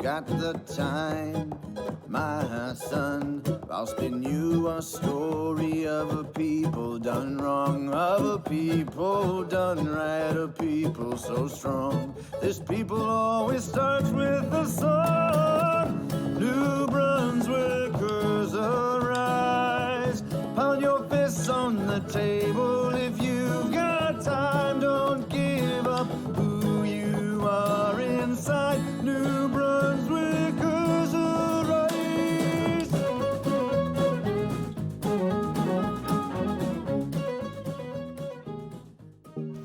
got the time, my son. I'll spin you a story of a people done wrong, of a people done right, a people so strong. This people always starts with a song. New Brunswickers arise, pound your fists on the table if you've got time. Don't give up who you are inside. New Brunswickers arise.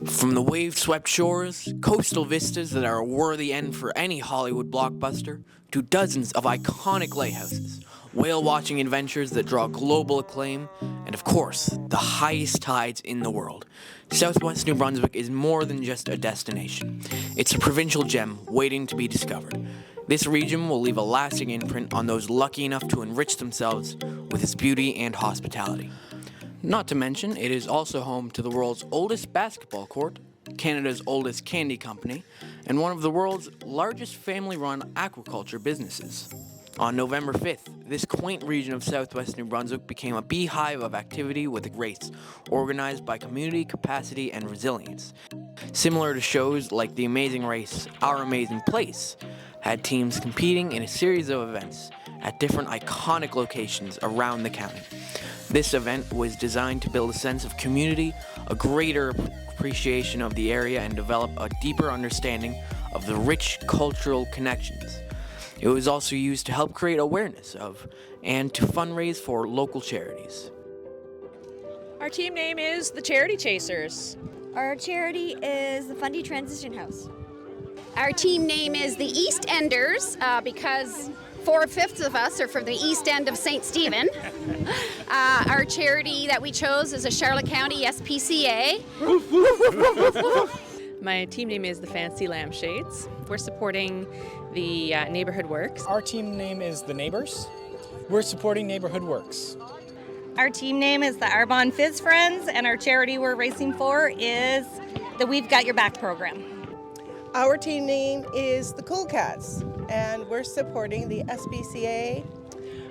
From the wave-swept shores, coastal vistas that are a worthy end for any Hollywood blockbuster, to dozens of iconic lighthouses, whale-watching adventures that draw global acclaim, and of course, the highest tides in the world, Southwest New Brunswick is more than just a destination. It's a provincial gem waiting to be discovered. This region will leave a lasting imprint on those lucky enough to enrich themselves with its beauty and hospitality. Not to mention, it is also home to the world's oldest basketball court, Canada's oldest candy company, and one of the world's largest family-run aquaculture businesses. On November 5th, this quaint region of Southwest New Brunswick became a beehive of activity with a race organized by Community Capacity and Resilience. Similar to shows like The Amazing Race, Our Amazing Place had teams competing in a series of events at different iconic locations around the county. This event was designed to build a sense of community, a greater appreciation of the area, and develop a deeper understanding of the rich cultural connections. It was also used to help create awareness of and to fundraise for local charities. Our team name is the Charity Chasers. Our charity is the Fundy Transition House. Our team name is the East Enders because 4/5 of us are from the East End of St. Stephen. Our charity that we chose is a Charlotte County SPCA. My team name is the Fancy Lampshades. We're supporting the Neighborhood Works. Our team name is the Neighbors. We're supporting Neighborhood Works. Our team name is the Arbonne Fizz Friends, and our charity we're racing for is the We've Got Your Back program. Our team name is the Cool Cats, and we're supporting the SPCA.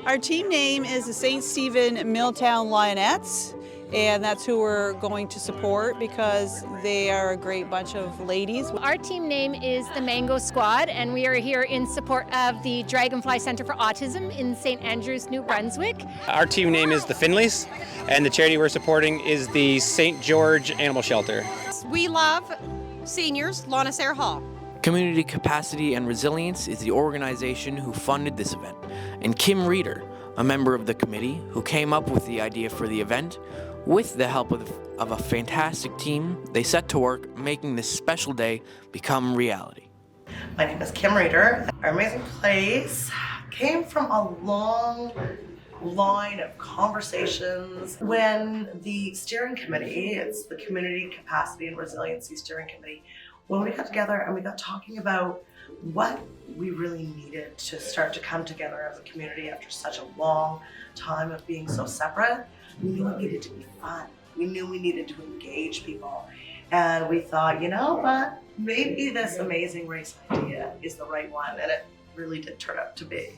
Our team name is the St. Stephen Milltown Lionettes, and that's who we're going to support because they are a great bunch of ladies. Our team name is the Mango Squad, and we are here in support of the Dragonfly Center for Autism in St. Andrews, New Brunswick. Our team name is the Finleys, and the charity we're supporting is the St. George Animal Shelter. We love seniors, Lonasair Hall. Community Capacity and Resilience is the organization who funded this event, and Kim Reeder, a member of the committee who came up with the idea for the event. With the help of a fantastic team, they set to work making this special day become reality. My name is Kim Reeder. Our amazing place came from a long line of conversations when the steering committee, it's the Community Capacity and Resiliency Steering Committee, when we got together and we got talking about what we really needed to start to come together as a community after such a long time of being so separate. We knew it needed to be fun. We knew we needed to engage people. And we thought, you know what, maybe this amazing race idea is the right one, and it really did turn out to be.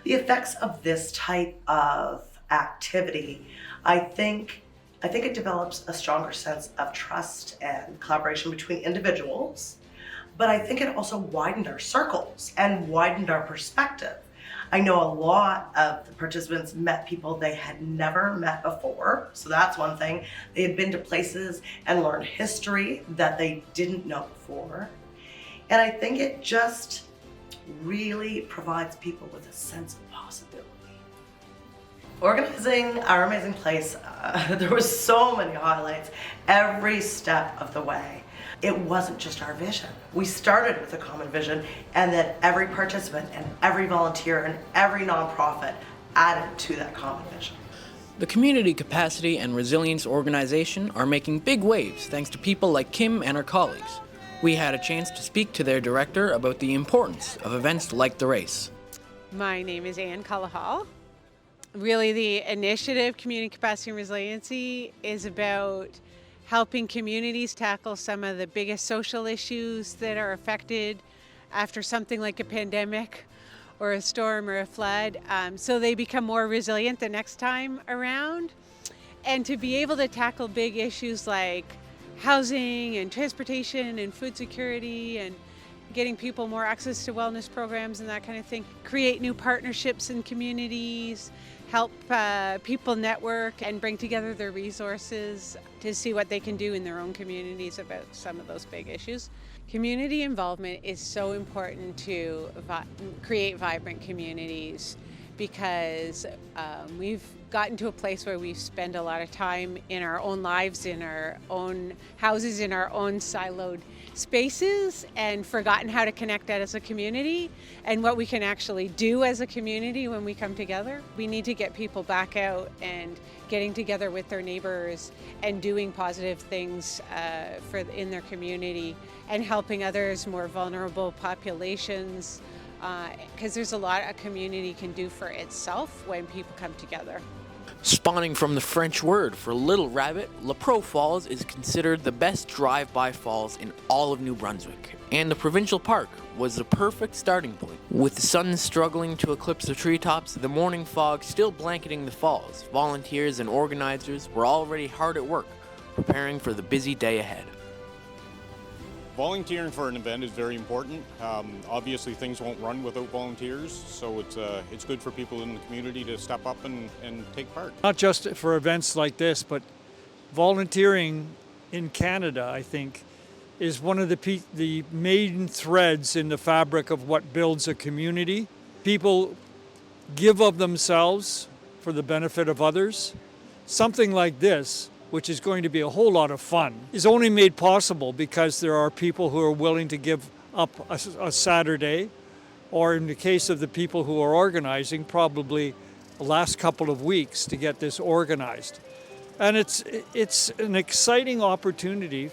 The effects of this type of activity, I think it develops a stronger sense of trust and collaboration between individuals, but I think it also widened our circles and widened our perspective. I know a lot of the participants met people they had never met before, so that's one thing. They had been to places and learned history that they didn't know before. And I think it just really provides people with a sense of possibility. Organizing Our Amazing Place, there was so many highlights every step of the way. It wasn't just our vision. We started with a common vision, and then every participant and every volunteer and every nonprofit added to that common vision. The Community Capacity and Resilience organization are making big waves thanks to people like Kim and her colleagues. We had a chance to speak to their director about the importance of events like the race. My name is Ann Cullahall. Really, the initiative, Community Capacity and Resiliency, is about helping communities tackle some of the biggest social issues that are affected after something like a pandemic or a storm or a flood, so they become more resilient the next time around. And to be able to tackle big issues like housing and transportation and food security and getting people more access to wellness programs and that kind of thing, create new partnerships in communities, help people network and bring together their resources to see what they can do in their own communities about some of those big issues. Community involvement is so important to create vibrant communities, because we've gotten to a place where we spend a lot of time in our own lives, in our own houses, in our own siloed spaces, and forgotten how to connect that as a community and what we can actually do as a community when we come together. We need to get people back out and getting together with their neighbors and doing positive things in their community and helping others, more vulnerable populations, because there's a lot a community can do for itself when people come together. Spawning from the French word for little rabbit, La Pro Falls is considered the best drive-by falls in all of New Brunswick, and the provincial park was the perfect starting point. With the sun struggling to eclipse the treetops, the morning fog still blanketing the falls, volunteers and organizers were already hard at work, preparing for the busy day ahead. Volunteering for an event is very important. Obviously things won't run without volunteers, so it's good for people in the community to step up and take part. Not just for events like this, but volunteering in Canada, I think, is one of the main threads in the fabric of what builds a community. People give of themselves for the benefit of others. Something like this, which is going to be a whole lot of fun, is only made possible because there are people who are willing to give up a Saturday, or in the case of the people who are organizing, probably the last couple of weeks to get this organized. And it's an exciting opportunity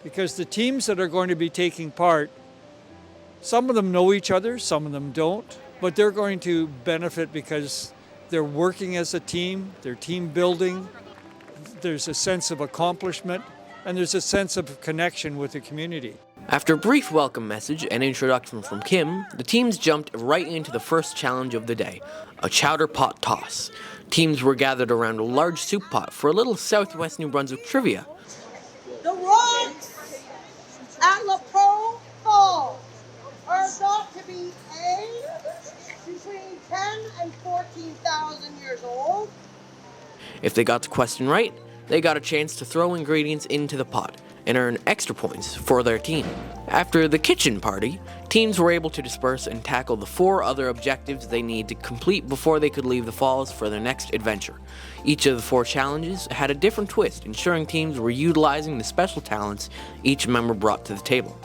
because the teams that are going to be taking part, some of them know each other, some of them don't, but they're going to benefit because they're working as a team, they're team building. There's a sense of accomplishment, and there's a sense of connection with the community. After a brief welcome message and introduction from Kim, the teams jumped right into the first challenge of the day, a chowder pot toss. Teams were gathered around a large soup pot for a little Southwest New Brunswick trivia. The rocks at La Pro Falls are thought to be between 10 and 14,000 years old. If they got the question right, they got a chance to throw ingredients into the pot and earn extra points for their team. After the kitchen party, teams were able to disperse and tackle the 4 other objectives they need to complete before they could leave the falls for their next adventure. Each of the 4 challenges had a different twist, ensuring teams were utilizing the special talents each member brought to the table.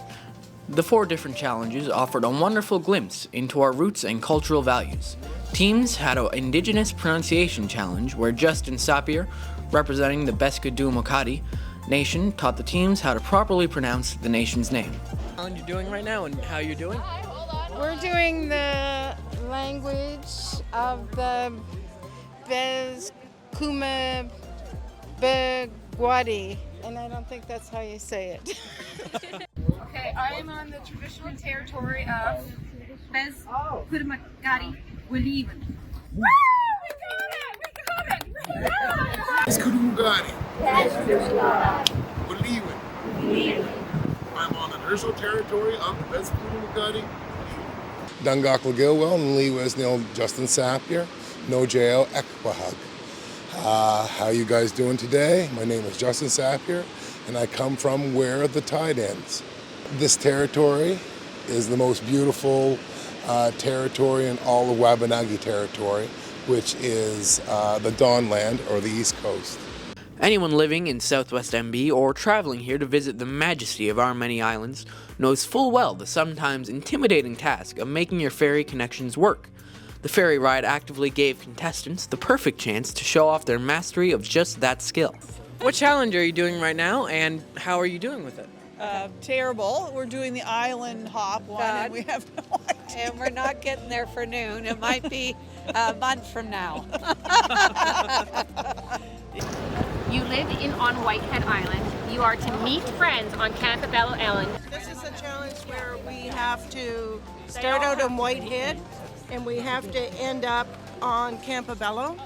The 4 different challenges offered a wonderful glimpse into our roots and cultural values. Teams had an Indigenous pronunciation challenge where Justin Sapier, representing the Beskodumakati Nation, taught the teams how to properly pronounce the nation's name. How are you doing right now and how are you doing? We're doing the language of the Bezkumabegwadi, and I don't think that's how you say it. Okay, I am on the traditional territory of Bezkumabegwadi. We're leaving. Woo! We got it! Bezkumabegwadi. We're leaving. I'm on the traditional territory of the Bezkumabegwadi. Dungak Lagilwell and Lee Wisnil Justin Sapier, No Jail Ekwahug. How you guys doing today? My name is Justin Sapier, and I come from where the tide ends. This territory is the most beautiful territory in all of Wabanagi territory, which is the Dawnland, or the East Coast. Anyone living in Southwest MB or traveling here to visit the majesty of our many islands knows full well the sometimes intimidating task of making your ferry connections work. The ferry ride actively gave contestants the perfect chance to show off their mastery of just that skill. What challenge are you doing right now, and how are you doing with it? Terrible. We're doing the island hop one, and we have no idea. And we're not getting there for noon. It might be a month from now. You live on Whitehead Island. You are to meet friends on Campobello Island. This is a challenge where we have to start out in Whitehead and we have to end up on Campobello.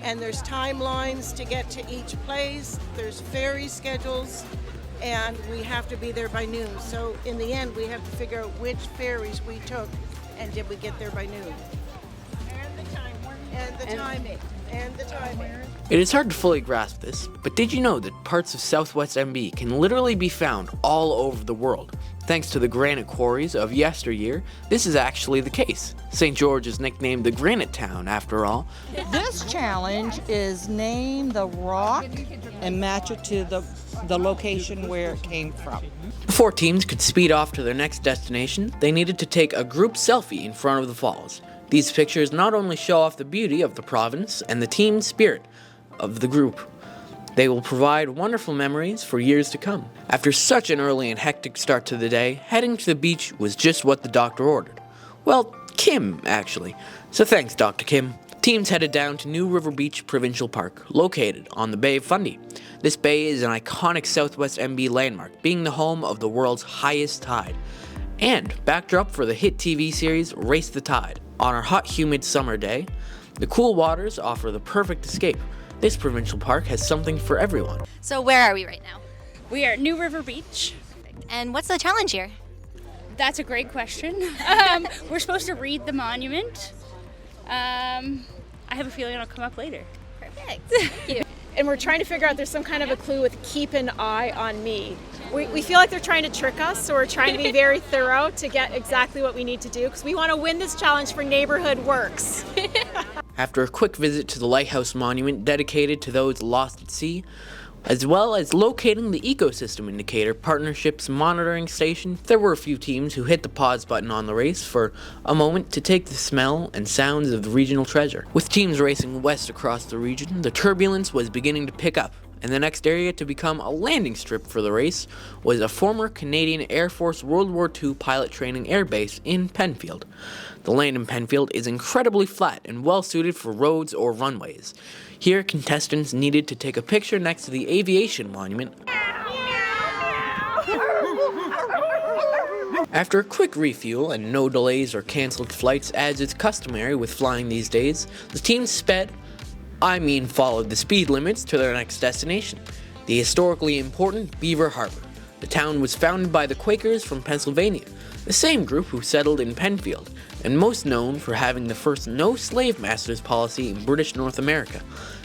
And there's timelines to get to each place, there's ferry schedules, and we have to be there by noon. So in the end, we have to figure out which ferries we took and did we get there by noon. And the timing. It is hard to fully grasp this, but did you know that parts of Southwest NB can literally be found all over the world? Thanks to the granite quarries of yesteryear, this is actually the case. St. George is nicknamed the Granite Town, after all. This challenge is name the rock and match it to the location where it came from. Before teams could speed off to their next destination, they needed to take a group selfie in front of the falls. These pictures not only show off the beauty of the province and the team spirit of the group, they will provide wonderful memories for years to come. After such an early and hectic start to the day, heading to the beach was just what the doctor ordered. Well, Kim, actually. So thanks, Dr. Kim. Teams headed down to New River Beach Provincial Park, located on the Bay of Fundy. This bay is an iconic Southwest NB landmark, being the home of the world's highest tide, and backdrop for the hit TV series Race the Tide. On our hot, humid summer day, the cool waters offer the perfect escape. This provincial park has something for everyone. So where are we right now? We are at New River Beach. And what's the challenge here? That's a great question. We're supposed to read the monument. I have a feeling it'll come up later. Perfect. Thank you. And we're trying to figure out there's some kind of a clue with keep an eye on me. We feel like they're trying to trick us, so we're trying to be very thorough to get exactly what we need to do because we want to win this challenge for Neighborhood Works. After a quick visit to the Lighthouse Monument dedicated to those lost at sea, as well as locating the Ecosystem Indicator Partnership's monitoring station, there were a few teams who hit the pause button on the race for a moment to take the smell and sounds of the regional treasure. With teams racing west across the region, the turbulence was beginning to pick up, and the next area to become a landing strip for the race was a former Canadian Air Force World War II pilot training airbase in Penfield. The land in Penfield is incredibly flat and well suited for roads or runways. Here, contestants needed to take a picture next to the aviation monument. After a quick refuel and no delays or cancelled flights as is customary with flying these days, the team followed the speed limits to their next destination, the historically important Beaver Harbor. The town was founded by the Quakers from Pennsylvania, the same group who settled in Penfield, and most known for having the first no slave masters policy in British North America.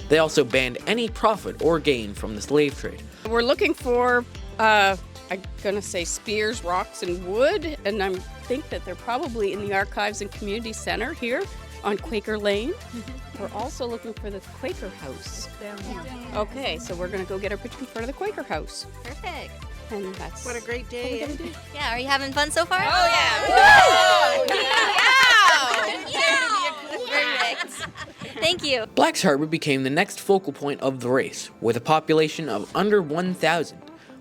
They also banned any profit or gain from the slave trade. We're looking for, I'm gonna say spears, rocks, and wood, and I think that they're probably in the Archives and Community Center here on Quaker Lane. We're also looking for the Quaker House. Okay, so we're gonna go get our picture in front of the Quaker House. Perfect. And that's what a great day. Yeah, are you having fun so far? Oh yeah! Perfect. Thank you. Black's Harbor became the next focal point of the race, with a population of under 1,000.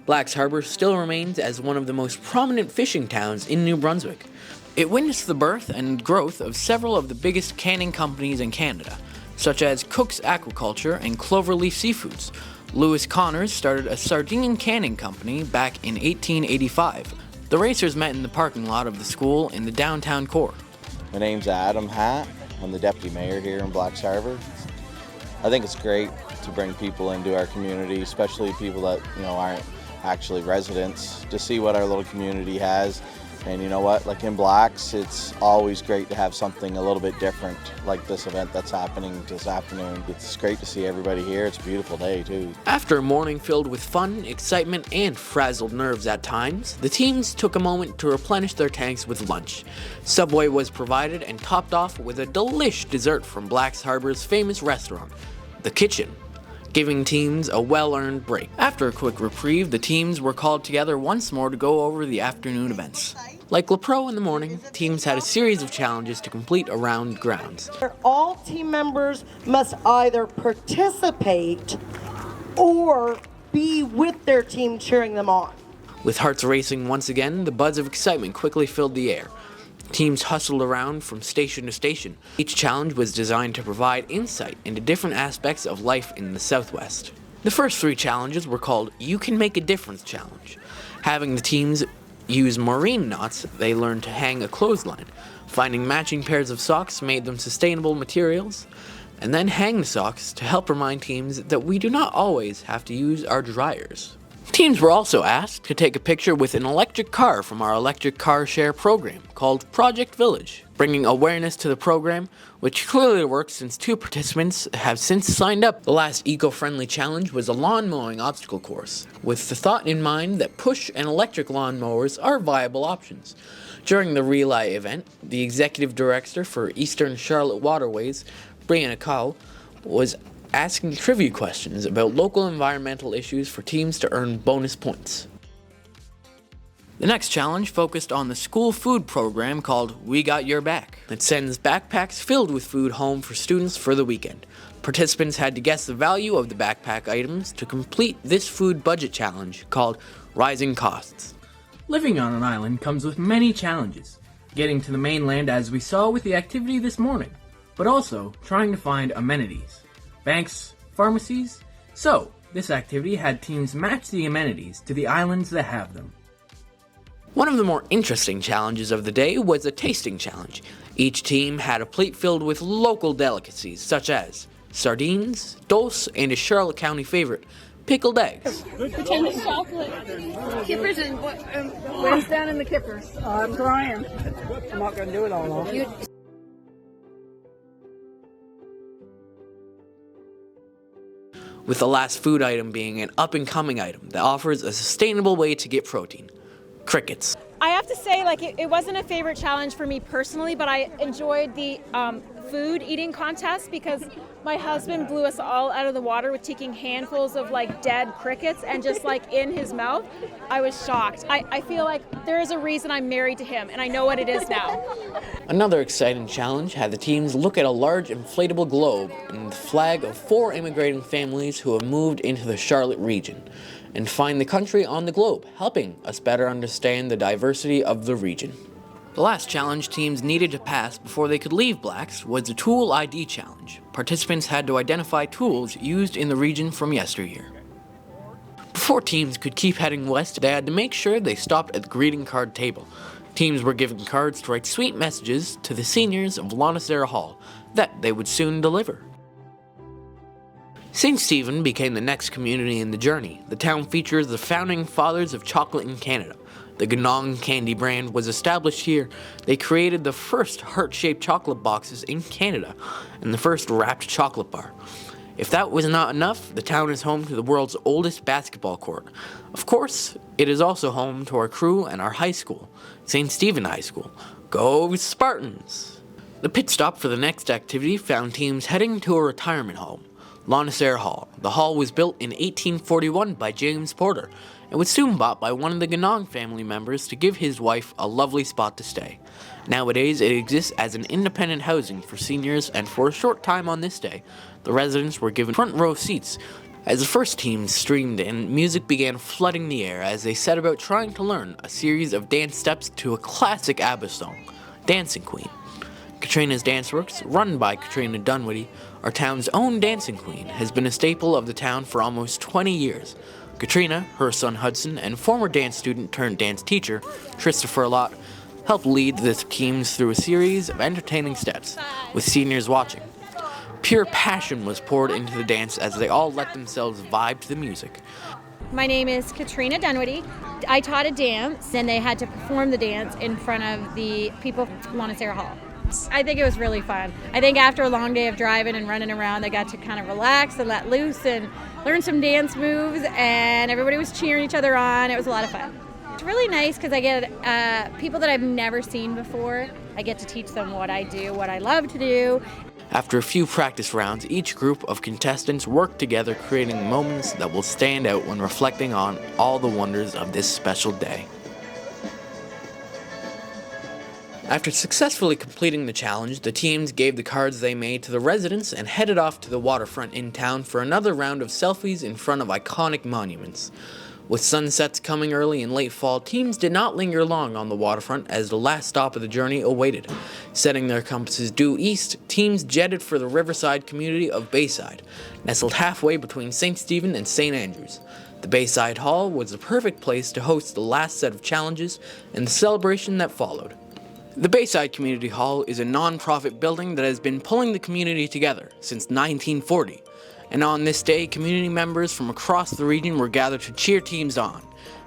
Black's Harbor still remains as one of the most prominent fishing towns in New Brunswick. It witnessed the birth and growth of several of the biggest canning companies in Canada, such as Cook's Aquaculture and Cloverleaf Seafoods. Lewis Connors started a sardine canning company back in 1885. The racers met in the parking lot of the school in the downtown core. My name's Adam Hatt. I'm the deputy mayor here in Black's Harbor. I think it's great to bring people into our community, especially people that aren't actually residents, to see what our little community has. And you know what, like in Blacks, it's always great to have something a little bit different, like this event that's happening this afternoon. It's great to see everybody here. It's a beautiful day too. After a morning filled with fun, excitement, and frazzled nerves at times, the teams took a moment to replenish their tanks with lunch. Subway was provided and topped off with a delish dessert from Black's Harbor's famous restaurant, The Kitchen, giving teams a well-earned break. After a quick reprieve, the teams were called together once more to go over the afternoon events. Like LaPro in the morning, teams had a series of challenges to complete around grounds. All team members must either participate or be with their team cheering them on. With hearts racing once again, the buzz of excitement quickly filled the air. Teams hustled around from station to station. Each challenge was designed to provide insight into different aspects of life in the Southwest. The first three challenges were called You Can Make a Difference Challenge, having the teams use marine knots, they learned to hang a clothesline. Finding matching pairs of socks made them sustainable materials, and then hang the socks to help remind teams that we do not always have to use our dryers. Teams were also asked to take a picture with an electric car from our electric car share program called Project Village, bringing awareness to the program, which clearly works since 2 participants have since signed up. The last eco-friendly challenge was a lawn mowing obstacle course, with the thought in mind that push and electric lawn mowers are viable options. During the relay event, the executive director for Eastern Charlotte Waterways, Brianna Cowell, was asking trivia questions about local environmental issues for teams to earn bonus points. The next challenge focused on the school food program called We Got Your Back. It sends backpacks filled with food home for students for the weekend. Participants had to guess the value of the backpack items to complete this food budget challenge called Rising Costs. Living on an island comes with many challenges. Getting to the mainland, as we saw with the activity this morning, but also trying to find amenities. Banks, pharmacies. So, this activity had teams match the amenities to the islands that have them. One of the more interesting challenges of the day was a tasting challenge. Each team had a plate filled with local delicacies such as sardines, dulse, and a Charlotte County favorite, pickled eggs. Pretend it's chocolate. Kippers and when's down in the kippers? I'm trying. I'm not going to do it all. With the last food item being an up-and-coming item that offers a sustainable way to get protein. Crickets. I have to say, it wasn't a favorite challenge for me personally, but I enjoyed the food eating contest because my husband blew us all out of the water with taking handfuls of dead crickets and just in his mouth. I was shocked. I feel like there is a reason I'm married to him, and I know what it is now. Another exciting challenge had the teams look at a large inflatable globe and the flag of 4 immigrating families who have moved into the Charlotte region, and find the country on the globe, helping us better understand the diversity of the region. The last challenge teams needed to pass before they could leave Blacks was the Tool ID Challenge. Participants had to identify tools used in the region from yesteryear. Before teams could keep heading west, they had to make sure they stopped at the greeting card table. Teams were given cards to write sweet messages to the seniors of Lonicera Hall that they would soon deliver. St. Stephen became the next community in the journey. The town features the founding fathers of chocolate in Canada. The Ganong candy brand was established here. They created the first heart-shaped chocolate boxes in Canada and the first wrapped chocolate bar. If that was not enough, the town is home to the world's oldest basketball court. Of course, it is also home to our crew and our high school, St. Stephen High School. Go Spartans! The pit stop for the next activity found teams heading to a retirement home, Lonicera Hall. The hall was built in 1841 by James Porter and was soon bought by one of the Ganong family members to give his wife a lovely spot to stay. Nowadays, it exists as an independent housing for seniors, and for a short time on this day, the residents were given front row seats. As the first team streamed in, music began flooding the air as they set about trying to learn a series of dance steps to a classic ABBA song, Dancing Queen. Katrina's Dance Works, run by Katrina Dunwoody, our town's own dancing queen, has been a staple of the town for almost 20 years. Katrina, her son Hudson, and former dance student turned dance teacher, Christopher Lott, helped lead the teams through a series of entertaining steps, with seniors watching. Pure passion was poured into the dance as they all let themselves vibe to the music. My name is Katrina Dunwoody. I taught a dance, and they had to perform the dance in front of the people of Lonicera Hall. I think it was really fun. I think after a long day of driving and running around, they got to kind of relax and let loose and learn some dance moves, and everybody was cheering each other on. It was a lot of fun. It's really nice because I get people that I've never seen before. I get to teach them what I do, what I love to do. After a few practice rounds, each group of contestants worked together, creating moments that will stand out when reflecting on all the wonders of this special day. After successfully completing the challenge, the teams gave the cards they made to the residents and headed off to the waterfront in town for another round of selfies in front of iconic monuments. With sunsets coming early in late fall, teams did not linger long on the waterfront as the last stop of the journey awaited. Setting their compasses due east, teams jetted for the riverside community of Bayside, nestled halfway between St. Stephen and St. Andrews. The Bayside Hall was the perfect place to host the last set of challenges and the celebration that followed. The Bayside Community Hall is a non-profit building that has been pulling the community together since 1940. And on this day, community members from across the region were gathered to cheer teams on.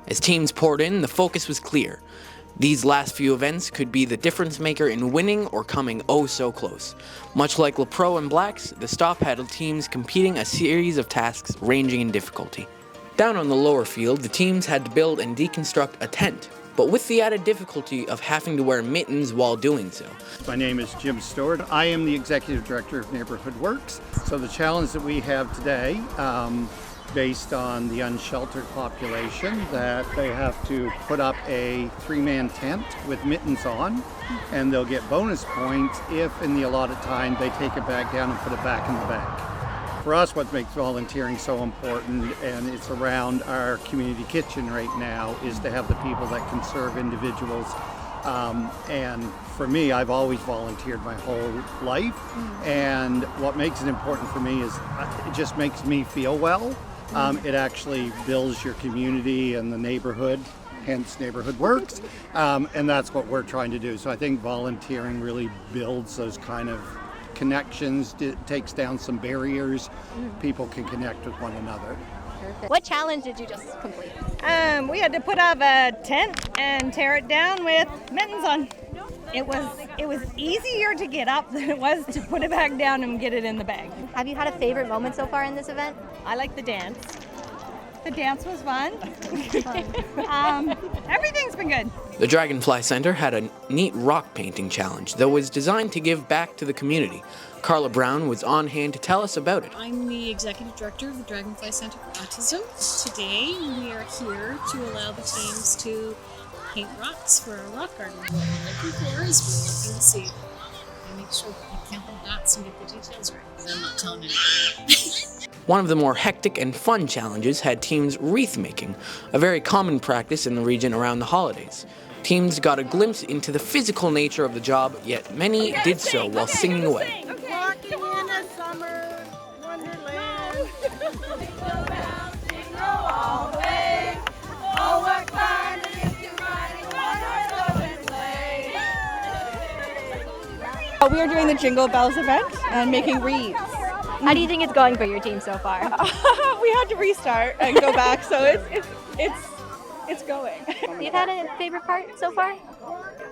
As teams poured in, the focus was clear. These last few events could be the difference maker in winning or coming oh so close. Much like LaPro and Blacks, the stop had teams competing a series of tasks ranging in difficulty. Down on the lower field, the teams had to build and deconstruct a tent, but with the added difficulty of having to wear mittens while doing so. My name is Jim Stewart. I am the Executive Director of Neighborhood Works. So the challenge that we have today, based on the unsheltered population, that they have to put up a 3-man tent with mittens on, and they'll get bonus points if in the allotted time they take it back down and put it back in the bag. For us, what makes volunteering so important, and it's around our community kitchen right now, is to have the people that can serve individuals. And for me, I've always volunteered my whole life, and what makes it important for me is it just makes me feel well. It actually builds your community and the neighborhood, hence Neighborhood Works, and that's what we're trying to do. So I think volunteering really builds those kind of connections, takes down some barriers, people can connect with one another. Perfect. What challenge did you just complete? We had to put up a tent and tear it down with mittens on. It was easier to get up than it was to put it back down and get it in the bag. Have you had a favorite moment so far in this event? I like the dance. The dance was fun. Everything's been good. The Dragonfly Center had a neat rock painting challenge that was designed to give back to the community. Carla Brown was on hand to tell us about it. I'm the Executive Director of the Dragonfly Center for Autism. Today we are here to allow the teams to paint rocks for our rock garden. What we're looking for is we're looking to see and make sure that you count the dots and get the details right, because I'm not telling anybody. One of the more hectic and fun challenges had teams wreath making, a very common practice in the region around the holidays. Teams got a glimpse into the physical nature of the job, yet many did so while singing away. Walking in a summer wonderland. We are doing the Jingle Bells event and making wreaths. How do you think it's going for your team so far? We had to restart and go back, so it's going. You've had a favorite part so far?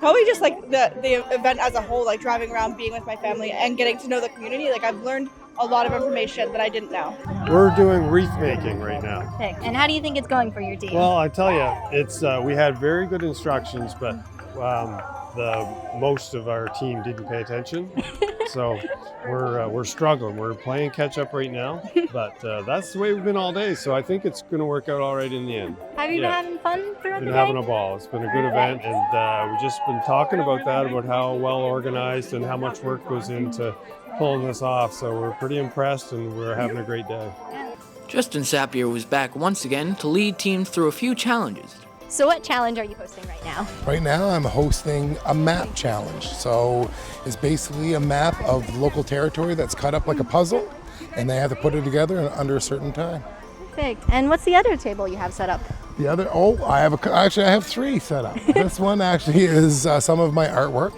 Probably just like the event as a whole, like driving around, being with my family, and getting to know the community. Like I've learned a lot of information that I didn't know. We're doing wreath making right now. And how do you think it's going for your team? Well, I tell you, it's we had very good instructions, but most of our team didn't pay attention, so we're struggling. We're playing catch up right now, but that's the way we've been all day. So I think it's going to work out all right in the end. Have you been having fun throughout the day? Been having a ball. It's been a good event, and we've just been talking about that, about how well organized and how much work goes into pulling this off. So we're pretty impressed, and we're having a great day. Justin Sapir was back once again to lead teams through a few challenges. So what challenge are you hosting right now? Right now I'm hosting a map challenge. So it's basically a map of local territory that's cut up like a puzzle, and they have to put it together in under a certain time. Perfect. And what's the other table you have set up? The other, I have 3 set up. This one actually is some of my artwork,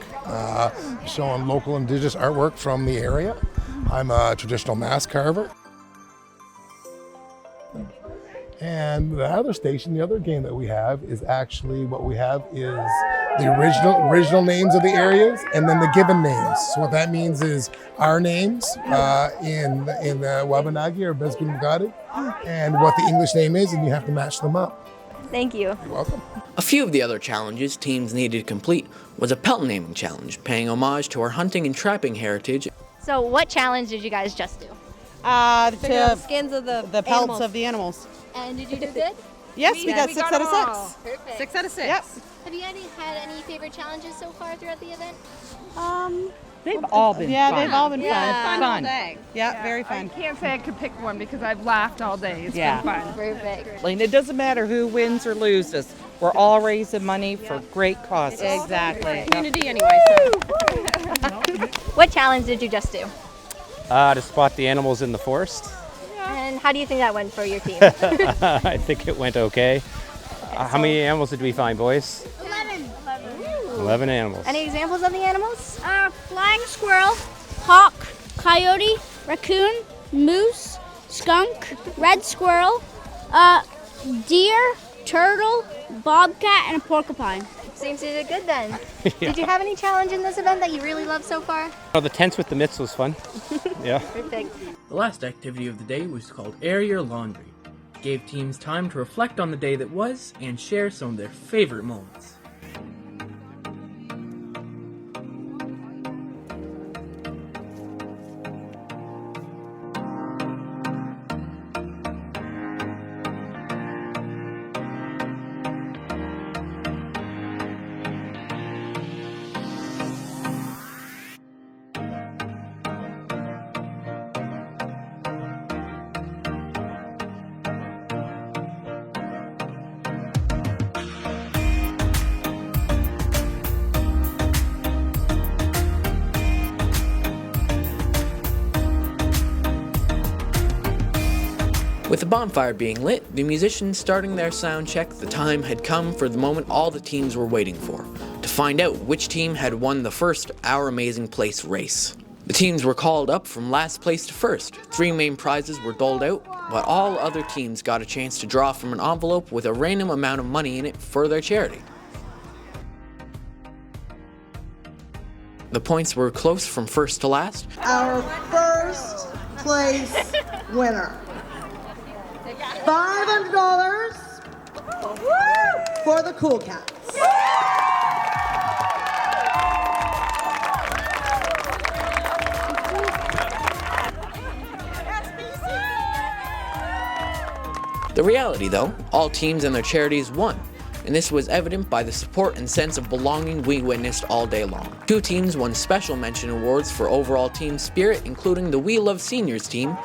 showing local indigenous artwork from the area. I'm a traditional mask carver. And the other station, the other game that we have is actually what we have is the original names of the areas and then the given names. So what that means is our names in the Wabanagi or Bezgunugadi and what the English name is, and you have to match them up. Thank you. You're welcome. A few of the other challenges teams needed to complete was a pelt naming challenge, paying homage to our hunting and trapping heritage. So what challenge did you guys just do? The skins of the pelts animals. of the animals. And did you do good? Yes, we got 6 out of 6. Perfect. 6 out of 6. Yep. Have you had any favorite challenges so far throughout the event? They've all been fun. Yeah, they've all been fun. all day. Yeah, very fun. I can't say I could pick one because I've laughed all day. It's been fun. Perfect. And it doesn't matter who wins or loses. We're all raising money for great causes. Exactly. Community anyway. What challenge did you just do? To spot the animals in the forest. And And how do you think that went for your team? I think it went okay. How many animals did we find, boys? 11. 11 animals. Any examples of the animals? Flying squirrel, hawk, coyote, raccoon, moose, skunk, red squirrel, deer, turtle, bobcat, and a porcupine. Seems you did good then. Yeah. Did you have any challenge in this event that you really loved so far? Oh, the tents with the mitts was fun. Yeah. Perfect. The last activity of the day was called Air Your Laundry. It gave teams time to reflect on the day that was and share some of their favorite moments. With the bonfire being lit, the musicians starting their sound check, the time had come for the moment all the teams were waiting for, to find out which team had won the first Our Amazing Place race. The teams were called up from last place to first. 3 main prizes were doled out, but all other teams got a chance to draw from an envelope with a random amount of money in it for their charity. The points were close from first to last. Our first place winner. $500 for the Cool Cats. The reality, though, all teams and their charities won, and this was evident by the support and sense of belonging we witnessed all day long. 2 teams won special mention awards for overall team spirit, including the We Love Seniors team,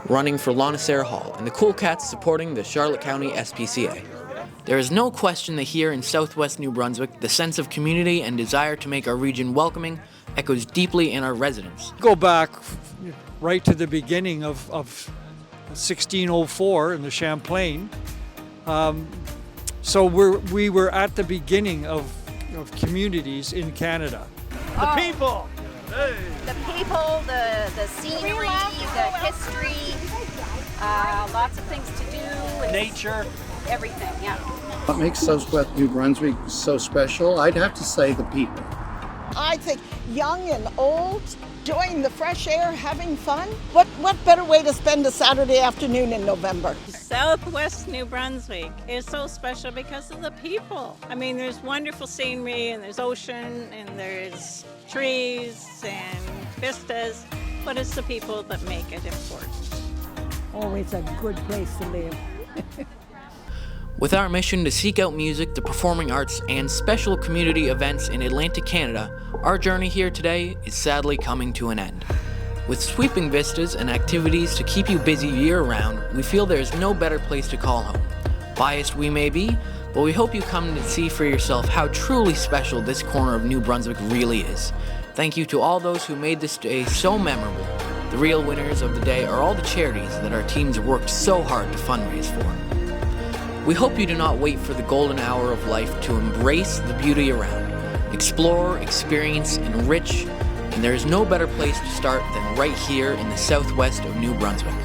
running for Lonicera Hall, and the Cool Cats supporting the Charlotte County SPCA. There is no question that here in Southwest New Brunswick, the sense of community and desire to make our region welcoming echoes deeply in our residents. Go back right to the beginning of 1604 in the Champlain. So we were at the beginning of communities in Canada. The people! The people, the scenery, the history, lots of things to do. Nature. Everything, yeah. What makes Southwest New Brunswick so special? I'd have to say the people. I think young and old, enjoying the fresh air, having fun. What better way to spend a Saturday afternoon in November? Southwest New Brunswick is so special because of the people. I mean, there's wonderful scenery and there's ocean and there's trees and vistas, but it's the people that make it important. Always a good place to live. With our mission to seek out music, the performing arts, and special community events in Atlantic Canada, our journey here today is sadly coming to an end. With sweeping vistas and activities to keep you busy year-round, we feel there is no better place to call home. Biased we may be, but we hope you come to see for yourself how truly special this corner of New Brunswick really is. Thank you to all those who made this day so memorable. The real winners of the day are all the charities that our teams worked so hard to fundraise for. We hope you do not wait for the golden hour of life to embrace the beauty around. Explore, experience, enrich, and there is no better place to start than right here in the Southwest of New Brunswick.